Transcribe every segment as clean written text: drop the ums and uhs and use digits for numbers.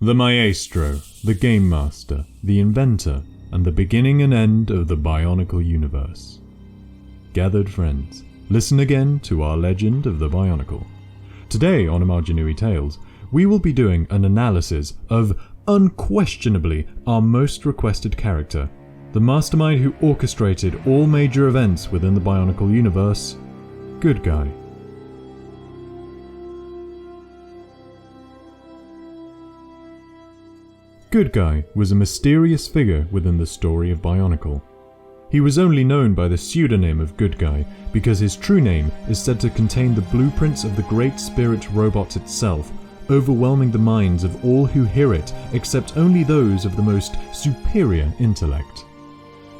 The maestro, the game master, the inventor, and the beginning and end of the Bionicle Universe. Gathered friends, listen again to our legend of the Bionicle. Today on Amaja-Nui Tales, we will be doing an analysis of, unquestionably, our most requested character, the mastermind who orchestrated all major events within the Bionicle Universe, Good Guy. Good Guy was a mysterious figure within the story of Bionicle. He was only known by the pseudonym of Good Guy because his true name is said to contain the blueprints of the Great Spirit robot itself, overwhelming the minds of all who hear it except only those of the most superior intellect.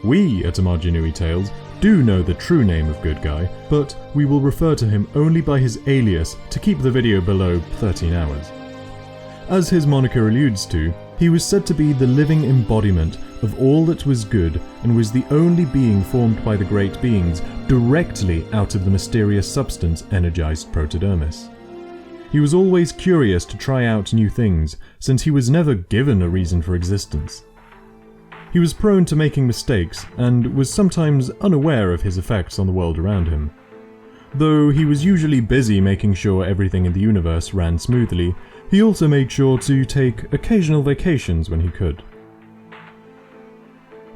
We at Amaja-Nui Tales do know the true name of Good Guy, but we will refer to him only by his alias to keep the video below 13 hours. As his moniker alludes to, he was said to be the living embodiment of all that was good and was the only being formed by the great beings directly out of the mysterious substance energized protodermis. He was always curious to try out new things, since he was never given a reason for existence. He was prone to making mistakes and was sometimes unaware of his effects on the world around him. Though he was usually busy making sure everything in the universe ran smoothly, he also made sure to take occasional vacations when he could.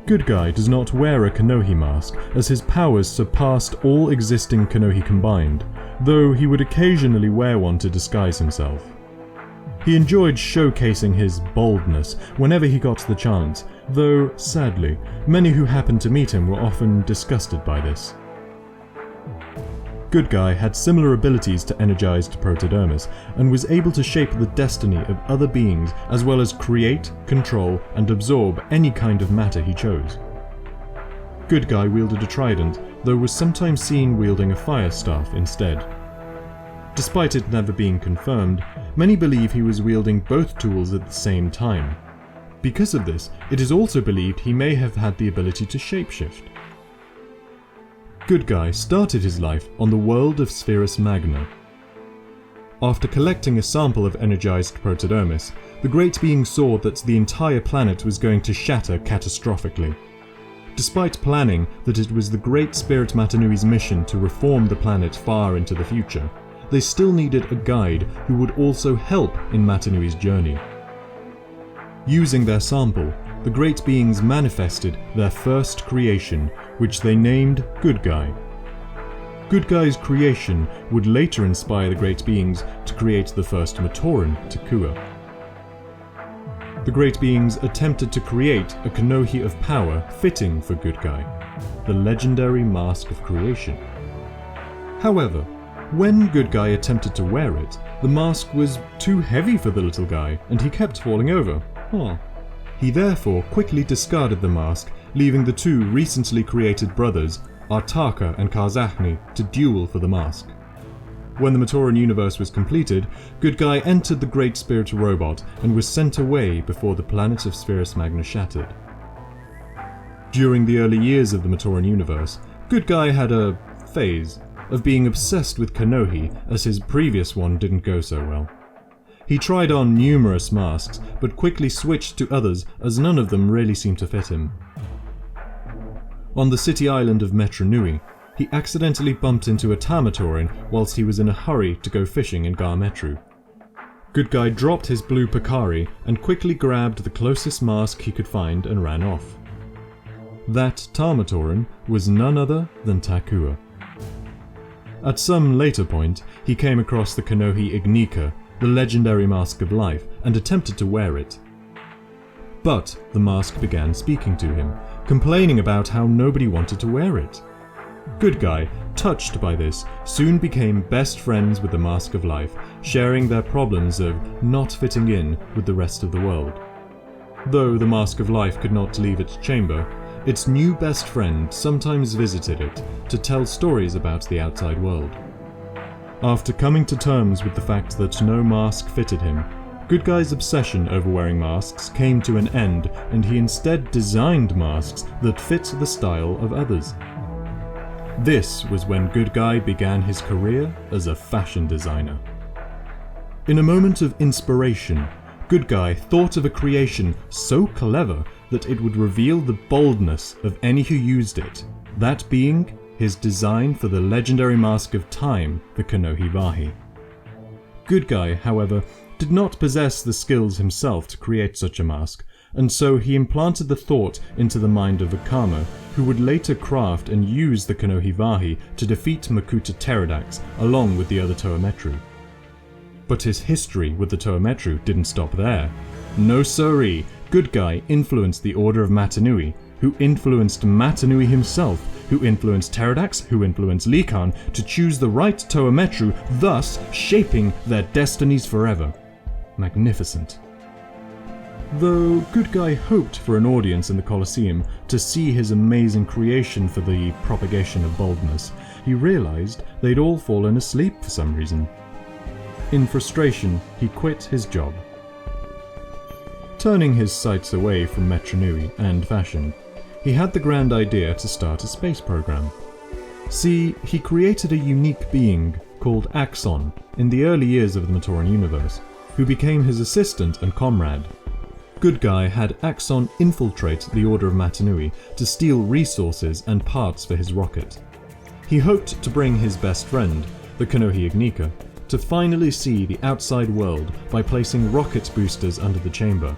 Good Guy does not wear a Kanohi mask, as his powers surpassed all existing Kanohi combined, though he would occasionally wear one to disguise himself. He enjoyed showcasing his baldness whenever he got the chance, though, sadly, many who happened to meet him were often disgusted by this. Good Guy had similar abilities to energized protodermis, and was able to shape the destiny of other beings as well as create, control, and absorb any kind of matter he chose. Good Guy wielded a trident, though was sometimes seen wielding a fire staff instead. Despite it never being confirmed, many believe he was wielding both tools at the same time. Because of this, it is also believed he may have had the ability to shapeshift. Good Guy started his life on the world of Spherus Magna. After collecting a sample of energized protodermis, the Great Being saw that the entire planet was going to shatter catastrophically. Despite planning that it was the Great Spirit Mata-Nui's mission to reform the planet far into the future, they still needed a guide who would also help in Mata-Nui's journey. Using their sample, the Great Beings manifested their first creation, which they named Good Guy. Good Guy's creation would later inspire the Great Beings to create the first Matoran, Takua. The Great Beings attempted to create a Kanohi of power fitting for Good Guy, the legendary Mask of Creation. However, when Good Guy attempted to wear it, the mask was too heavy for the little guy and he kept falling over. He therefore quickly discarded the mask, leaving the two recently created brothers, Artaka and Karzachni, to duel for the mask. When the Matoran universe was completed, Good Guy entered the Great Spirit robot and was sent away before the planet of Spherus Magna shattered. During the early years of the Matoran universe, Good Guy had a phase of being obsessed with Kanohi, as his previous one didn't go so well. He tried on numerous masks, but quickly switched to others as none of them really seemed to fit him. On the city island of Amaja-Nui, he accidentally bumped into a Tamatoran whilst he was in a hurry to go fishing in Gar-Metru. Good Guy dropped his blue Pakari and quickly grabbed the closest mask he could find and ran off. That Tamatoran was none other than Takua. At some later point, he came across the Kanohi Ignika, the legendary Mask of Life, and attempted to wear it. But the mask began speaking to him, complaining about how nobody wanted to wear it. Good Guy, touched by this, soon became best friends with the Mask of Life, sharing their problems of not fitting in with the rest of the world. Though the Mask of Life could not leave its chamber, its new best friend sometimes visited it to tell stories about the outside world. After coming to terms with the fact that no mask fitted him, Good Guy's obsession over wearing masks came to an end, and he instead designed masks that fit the style of others. This was when Good Guy began his career as a fashion designer. In a moment of inspiration, Good Guy thought of a creation so clever that it would reveal the baldness of any who used it, that being his design for the legendary mask of time, the Kanohi-Vahi. Good Guy, however, did not possess the skills himself to create such a mask, and so he implanted the thought into the mind of Akama, who would later craft and use the Kanohi-Vahi to defeat Makuta Pterodax along with the other Toametru. But his history with the Toametru didn't stop there. No siree, Good Guy influenced the Order of Mata-Nui, who influenced Mata-Nui himself, who influenced Pterodax, who influenced Likan to choose the right Toametru, thus shaping their destinies forever. Magnificent. Though Good Guy hoped for an audience in the Colosseum to see his amazing creation for the propagation of baldness, he realized they'd all fallen asleep for some reason. In frustration, he quit his job. Turning his sights away from Metronui and fashion, he had the grand idea to start a space program. See, he created a unique being called Axon in the early years of the Matoran universe, who became his assistant and comrade. Good Guy had Axon infiltrate the Order of Mata-Nui to steal resources and parts for his rocket. He hoped to bring his best friend, the Kanohi-Ignika, to finally see the outside world by placing rocket boosters under the chamber.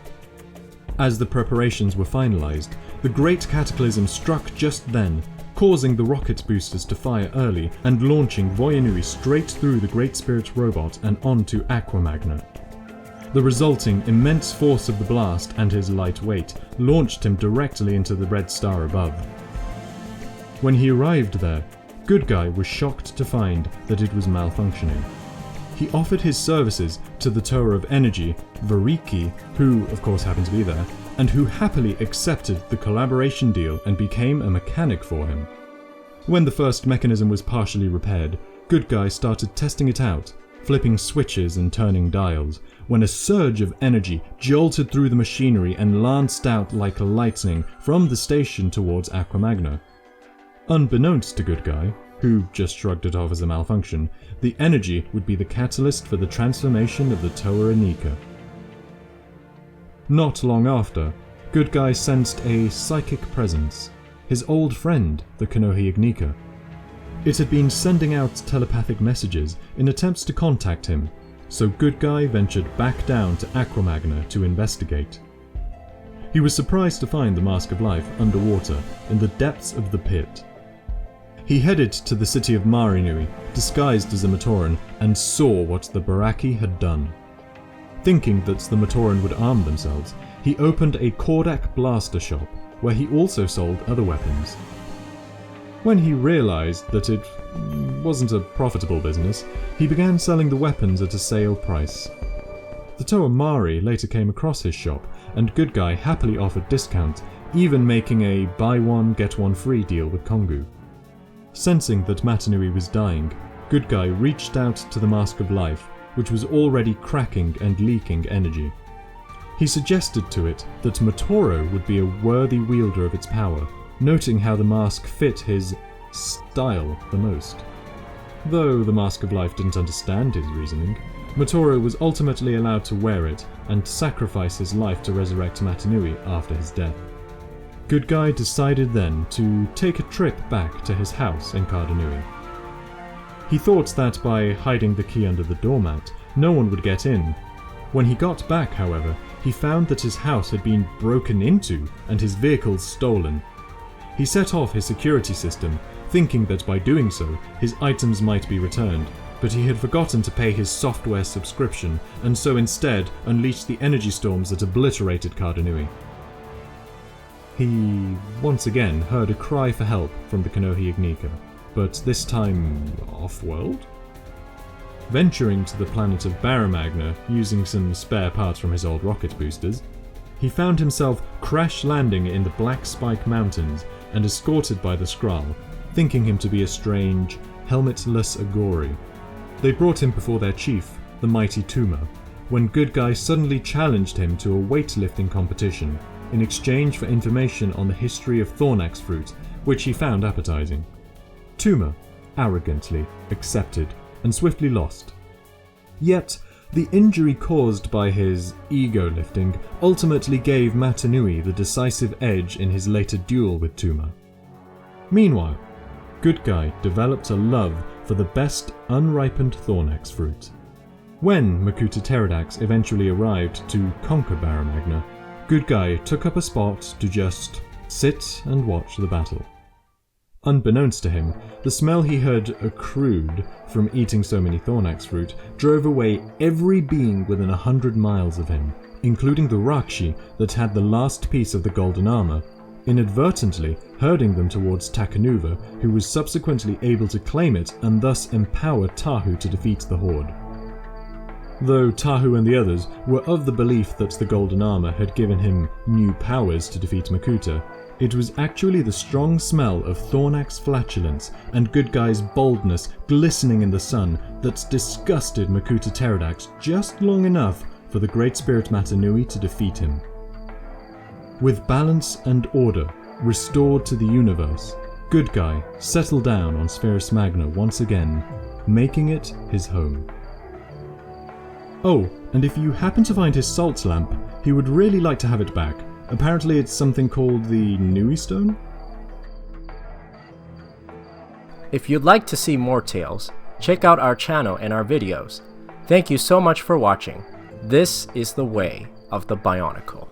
As the preparations were finalized, the Great Cataclysm struck just then, causing the rocket boosters to fire early and launching Voyanui straight through the Great Spirit's robot and onto Aquamagna. The resulting immense force of the blast and his light weight launched him directly into the red star above. When he arrived there, Good Guy was shocked to find that it was malfunctioning. He offered his services to the Tower of Energy, Variki, who of course happened to be there, and who happily accepted the collaboration deal and became a mechanic for him. When the first mechanism was partially repaired, Good Guy started testing it out, flipping switches and turning dials, when a surge of energy jolted through the machinery and lanced out like lightning from the station towards Aquamagna. Unbeknownst to Good Guy, who just shrugged it off as a malfunction, the energy would be the catalyst for the transformation of the Toa Inika. Not long after, Good Guy sensed a psychic presence, his old friend, the Kanohi-Ignika. It had been sending out telepathic messages in attempts to contact him, so Good Guy ventured back down to Aquamagna to investigate. He was surprised to find the Mask of Life underwater in the depths of the pit. He headed to the city of Marinui, disguised as a Matoran, and saw what the Baraki had done. Thinking that the Matoran would arm themselves, he opened a Kordak blaster shop, where he also sold other weapons. When he realized that it wasn't a profitable business, he began selling the weapons at a sale price. The Toa Mari later came across his shop, and Good Guy happily offered discount, even making a buy one get one free deal with Kongu. Sensing that Mata-Nui was dying, Good Guy reached out to the Mask of Life, which was already cracking and leaking energy. He suggested to it that Matoro would be a worthy wielder of its power, noting how the mask fit his style the most. Though the Mask of Life didn't understand his reasoning, Matoro was ultimately allowed to wear it and sacrifice his life to resurrect Mata-Nui after his death. Good Guy decided then to take a trip back to his house in Kardanui. He thought that by hiding the key under the doormat, no one would get in. When he got back, however, he found that his house had been broken into and his vehicles stolen. He set off his security system, thinking that by doing so, his items might be returned, but he had forgotten to pay his software subscription, and so instead unleashed the energy storms that obliterated Kardanui. He once again heard a cry for help from the Kanohi-Ignika, but this time off-world? Venturing to the planet of Baramagna using some spare parts from his old rocket boosters, he found himself crash-landing in the Black Spike Mountains and escorted by the Skrull, thinking him to be a strange, helmetless Agori. They brought him before their chief, the mighty Tuma, when Good Guy suddenly challenged him to a weightlifting competition in exchange for information on the history of Thornax fruit, which he found appetizing. Tuma arrogantly accepted and swiftly lost. Yet, The injury caused by his ego lifting ultimately gave Amaja-Nui the decisive edge in his later duel with Tuma. Meanwhile, Good Guy developed a love for the best unripened Thornax fruit. When Makuta Pterodax eventually arrived to conquer Barra Magna, Good Guy took up a spot to just sit and watch the battle. Unbeknownst to him, the smell he had accrued from eating so many Thornax fruit drove away every being within 100 miles of him, including the Rakshi that had the last piece of the golden armor, inadvertently herding them towards Takanuva, who was subsequently able to claim it and thus empower Tahu to defeat the Horde. Though Tahu and the others were of the belief that the golden armor had given him new powers to defeat Makuta, it was actually the strong smell of Thornax flatulence and Good Guy's baldness glistening in the sun that disgusted Makuta Pterodax just long enough for the Great Spirit Amaja-Nui to defeat him. With balance and order restored to the universe, Good Guy settled down on Spherus Magna once again, making it his home. Oh, and if you happen to find his salt lamp, he would really like to have it back. Apparently it's something called the Nui Stone? If you'd like to see more tales, check out our channel and our videos. Thank you so much for watching. This is the way of the Bionicle.